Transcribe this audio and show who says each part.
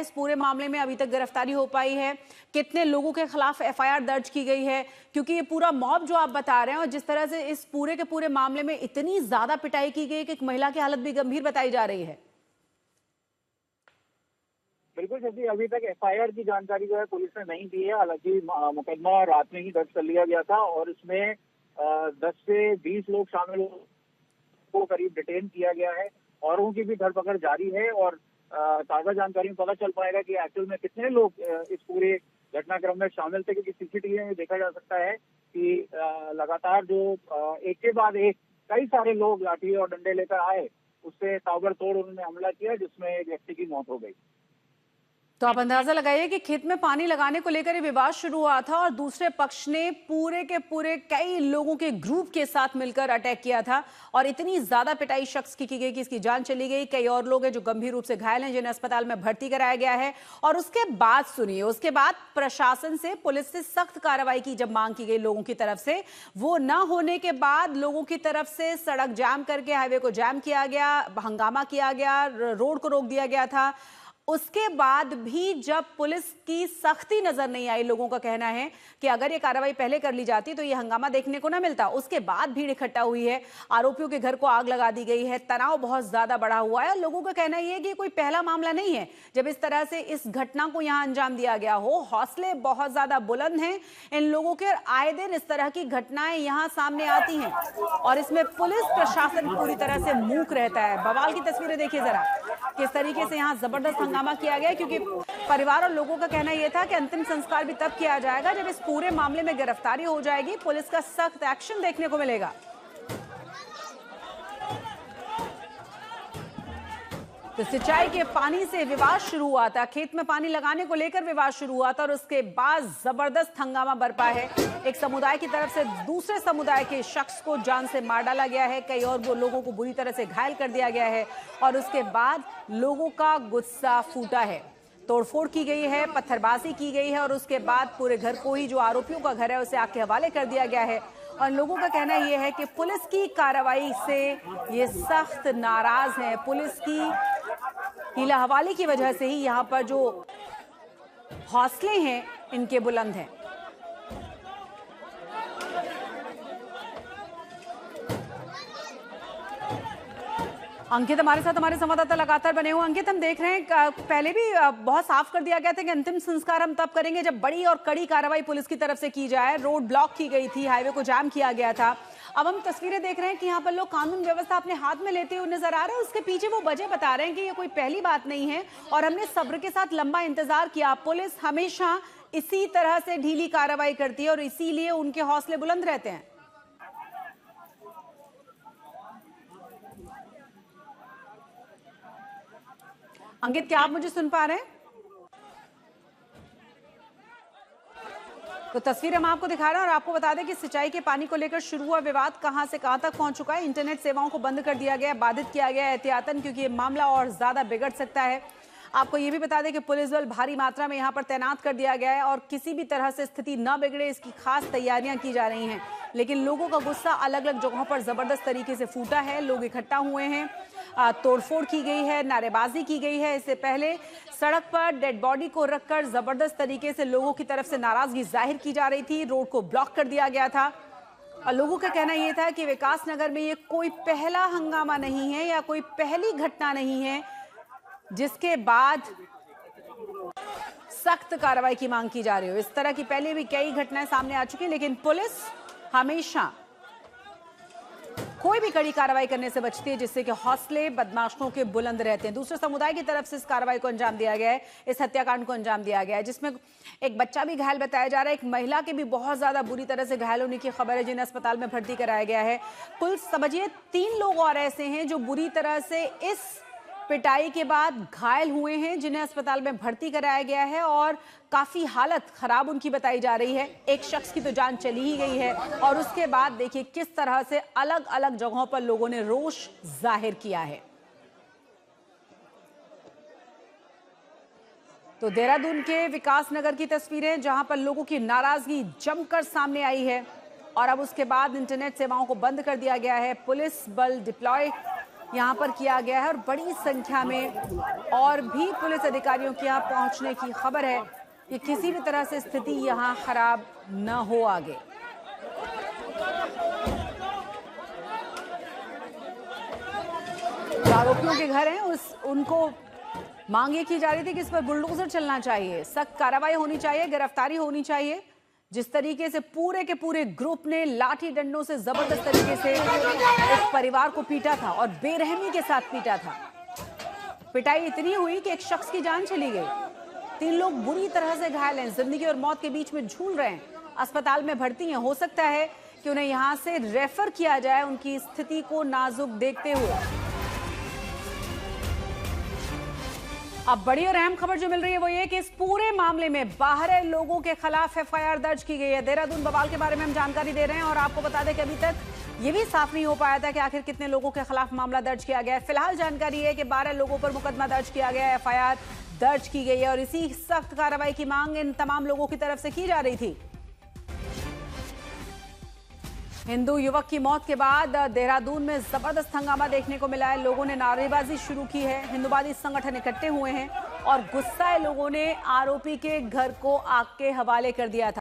Speaker 1: इस पूरे मामले में अभी तक गिरफ्तारी हो पाई है? कितने लोगों के खिलाफ एफआईआर दर्ज की गई है? क्योंकि ये पूरा मॉब जो आप बता रहे हैं और जिस तरह से इस पूरे के पूरे मामले में इतनी ज्यादा पिटाई की गई कि एक महिला की हालत भी गंभीर बताई जा रही है।
Speaker 2: बिल्कुल जैसे अभी तक एफआईआर की जानकारी जो है पुलिस ने नहीं दी है। हालांकि मुकदमा रात में ही दर्ज कर लिया गया था और इसमें 10 से 20 लोग शामिल को करीब डिटेन किया गया है। औरों की भी धरपकड़ जारी है और ताजा जानकारी में पता चल पाएगा कि एक्चुअल में कितने लोग इस पूरे घटनाक्रम में शामिल थे, क्योंकि सीसीटीवी में देखा जा सकता है कि लगातार जो एक के बाद एक कई सारे लोग लाठी और डंडे लेकर आए, उससे ताबड़तोड़ उन्होंने हमला किया जिसमें एक व्यक्ति की मौत हो गई।
Speaker 1: तो आप अंदाजा लगाइए कि खेत में पानी लगाने को लेकर विवाद शुरू हुआ था और दूसरे पक्ष ने पूरे के पूरे कई लोगों के ग्रुप के साथ मिलकर अटैक किया था और इतनी ज्यादा पिटाई शख्स की गई कि इसकी जान चली गई। कई और लोग हैं जो गंभीर रूप से घायल हैं, जिन्हें अस्पताल में भर्ती कराया गया है। और उसके बाद सुनिए, उसके बाद प्रशासन से, पुलिस से सख्त कार्रवाई की जब मांग की गई लोगों की तरफ से, वो न होने के बाद लोगों की तरफ से सड़क जाम करके हाईवे को जाम किया गया, हंगामा किया गया, रोड को रोक दिया गया था। उसके बाद भी जब पुलिस की सख्ती नजर नहीं आई, लोगों का कहना है कि अगर ये कार्रवाई पहले कर ली जाती तो ये हंगामा देखने को ना मिलता। उसके बाद भीड़ इकट्ठा हुई है, आरोपियों के घर को आग लगा दी गई है, तनाव बहुत ज्यादा बढ़ा हुआ है और लोगों का कहना यह है कि ये कोई पहला मामला नहीं है जब इस तरह से इस घटना को यहां अंजाम दिया गया हो। हौसले बहुत ज्यादा बुलंद हैं इन लोगों के, आए दिन इस तरह की घटनाएं यहां सामने आती हैं और इसमें पुलिस प्रशासन पूरी तरह से मूक रहता है। बवाल की तस्वीरें देखिए जरा, किस तरीके से यहां जबरदस्त हंगामा किया गया, क्योंकि परिवार और लोगों का कहना यह था कि अंतिम संस्कार भी तब किया जाएगा जब इस पूरे मामले में गिरफ्तारी हो जाएगी, पुलिस का सख्त एक्शन देखने को मिलेगा। तो सिंचाई के पानी से विवाद शुरू हुआ था, खेत में पानी लगाने को लेकर विवाद शुरू हुआ था और उसके बाद जबरदस्त हंगामा बरपा है। एक समुदाय की तरफ से दूसरे समुदाय के शख्स को जान से मार डाला गया है, कई और वो लोगों को बुरी तरह से घायल कर दिया गया है और उसके बाद लोगों का गुस्सा फूटा है, तोड़फोड़ की गई है, पत्थरबाजी की गई है और उसके बाद पूरे घर को ही, जो आरोपियों का घर है, उसे आग के हवाले कर दिया गया है। और लोगों का कहना यह है कि पुलिस की कार्रवाई से ये सख्त नाराज हैं। पुलिस की हीला हवाले की वजह से ही यहाँ पर जो हौसले हैं इनके बुलंद हैं। अंकित हमारे साथ, हमारे संवाददाता लगातार बने हुए। अंकित, हम देख रहे हैं पहले भी बहुत साफ कर दिया गया था कि अंतिम संस्कार हम तब करेंगे जब बड़ी और कड़ी कार्रवाई पुलिस की तरफ से की जाए। रोड ब्लॉक की गई थी, हाईवे को जाम किया गया था। अब हम तस्वीरें देख रहे हैं कि यहाँ पर लोग कानून व्यवस्था अपने हाथ में लेते हुए नजर आ रहे हैं। उसके पीछे वो वजह बता रहे हैं कि ये कोई पहली बात नहीं है और हमने सब्र के साथ लंबा इंतजार किया। पुलिस हमेशा इसी तरह से ढीली कार्रवाई करती है और इसीलिए उनके हौसले बुलंद रहते हैं। अंकित, क्या आप मुझे सुन पा रहे हैं? तो तस्वीर हम आपको दिखा रहे हैं और आपको बता दें कि सिंचाई के पानी को लेकर शुरू हुआ विवाद कहां से कहां तक पहुंच चुका है। इंटरनेट सेवाओं को बंद कर दिया गया, बाधित किया गया एहतियातन, क्योंकि ये मामला और ज्यादा बिगड़ सकता है। आपको ये भी बता दें कि पुलिस बल भारी मात्रा में यहां पर तैनात कर दिया गया है और किसी भी तरह से स्थिति न बिगड़े इसकी खास तैयारियां की जा रही हैं। लेकिन लोगों का गुस्सा अलग अलग जगहों पर जबरदस्त तरीके से फूटा है, लोग इकट्ठा हुए हैं, तोड़फोड़ की गई है, नारेबाजी की गई है। इससे पहले सड़क पर डेड बॉडी को रखकर जबरदस्त तरीके से लोगों की तरफ से नाराजगी जाहिर की जा रही थी, रोड को ब्लॉक कर दिया गया था और लोगों का कहना यह था कि विकास नगर में ये कोई पहला हंगामा नहीं है या कोई पहली घटना नहीं है जिसके बाद सख्त कार्रवाई की मांग की जा रही हो। इस तरह की पहले भी कई घटनाएं सामने आ चुकी हैं, लेकिन पुलिस हमेशा कोई भी कड़ी कार्रवाई करने से बचती है जिससे कि हौसले बदमाशों के बुलंद रहते हैं। दूसरे समुदाय की तरफ से इस कार्रवाई को अंजाम दिया गया है, इस हत्याकांड को अंजाम दिया गया है, जिसमें एक बच्चा भी घायल बताया जा रहा है, एक महिला के भी बहुत ज्यादा बुरी तरह से घायल होने की खबर है, जिन्हें अस्पताल में भर्ती कराया गया है। कुल समझिए 3 लोग और ऐसे हैं जो बुरी तरह से इस पिटाई के बाद घायल हुए हैं, जिन्हें अस्पताल में भर्ती कराया गया है और काफी हालत खराब उनकी बताई जा रही है। एक शख्स की तो जान चली ही गई है और उसके बाद देखिए किस तरह से अलग अलग जगहों पर लोगों ने रोष जाहिर किया है। तो देहरादून के विकास नगर की तस्वीरें, जहां पर लोगों की नाराजगी जमकर सामने आई है और अब उसके बाद इंटरनेट सेवाओं को बंद कर दिया गया है। पुलिस बल डिप्लॉय यहाँ पर किया गया है और बड़ी संख्या में और भी पुलिस अधिकारियों के यहाँ पहुंचने की खबर है कि किसी भी तरह से स्थिति यहाँ खराब न हो आगे। आरोपियों के घर हैं उनको मांग ये की जा रही थी कि इस पर बुलडोजर चलना चाहिए, सख्त कार्रवाई होनी चाहिए, गिरफ्तारी होनी चाहिए। जिस तरीके से पूरे के पूरे ग्रुप ने लाठी डंडों से जबरदस्त तरीके से इस परिवार को पीटा था और बेरहमी के साथ पीटा था। पिटाई इतनी हुई कि एक शख्स की जान चली गई। 3 लोग बुरी तरह से घायल हैं, जिंदगी और मौत के बीच में झूल रहे हैं, अस्पताल में भर्ती हैं। हो सकता है कि उन्हें यहां से रेफर किया जाए उनकी स्थिति को नाजुक देखते हुए। अब बड़ी और अहम खबर जो मिल रही है वो ये कि इस पूरे मामले में बाहरे लोगों के खिलाफ एफआईआर दर्ज की गई है। देहरादून बवाल के बारे में हम जानकारी दे रहे हैं और आपको बता दें कि अभी तक ये भी साफ नहीं हो पाया था कि आखिर कितने लोगों के खिलाफ मामला दर्ज किया गया है। फिलहाल जानकारी है कि 12 लोगों पर मुकदमा दर्ज किया गया है, एफआईआर दर्ज की गई है और इसी सख्त कार्रवाई की मांग इन तमाम लोगों की तरफ से की जा रही थी। हिंदू युवक की मौत के बाद देहरादून में जबरदस्त हंगामा देखने को मिला है। लोगों ने नारेबाजी शुरू की है, हिंदूवादी संगठन इकट्ठे हुए हैं और गुस्साए लोगों ने आरोपी के घर को आग के हवाले कर दिया था।